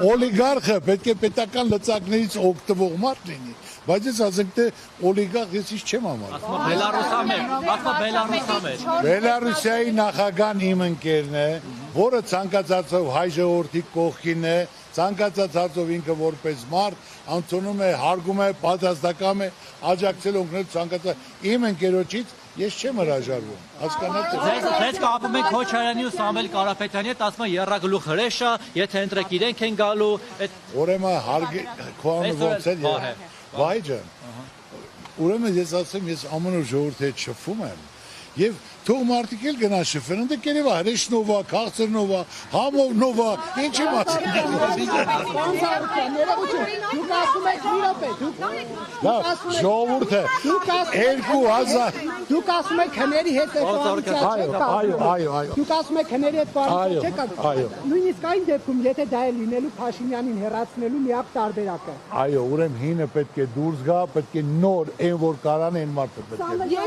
Օլիգարխը պետք է պետական լծակներից օգտվող մարդ լինի, բայց ես ասենք թե օլիգարխ ես ինչ չեմ համարում։ Բելարուսիայի նախագահն իմ ընկերն է, որը ցանկացածով հայ ժողովրդի կողքին է, ցանկացած հարցով ինքը որպես մարդ անցնում է, հարգում է, պատասխանատու է, աջակցել օգնել ցանկացած իմ ընկերոջից ես չեմ հրաժարվում, հասկանաք։ Ձեզ կապում ենք Քոչարյանի ու Սամվել Կարապետյանի հետ, ասում են եռագլուխ հրեշա, եթե ընտրեք իրենք են գալու։ Ուրեմն քո անունը ո՞նց է։ Վահե ջան։ Ուրեմն ես ասեմ, ես ամեն օր ժողովրդի հետ շփվում եմ եւ թող մարդիկ էլ գնան շփվեն, ընդ կերևա հրեշնովա, քաղցրնովա, համովնովա, ինչ եմ ասում։ Ժողովուրդը 2000 Դուք ասում եք հների հետ Այո։ Դուք ասում եք հների հետ կոալիցիա չկա։ Նույնիսկ այն դեպքում, եթե դա է լինելու Փաշինյանին հեռացնելու միակ տարբերակը։ Այո, ուրեմն հինը պետք է դուրս գա, պետք է նոր այն որ կարան այն մարդը պետք է։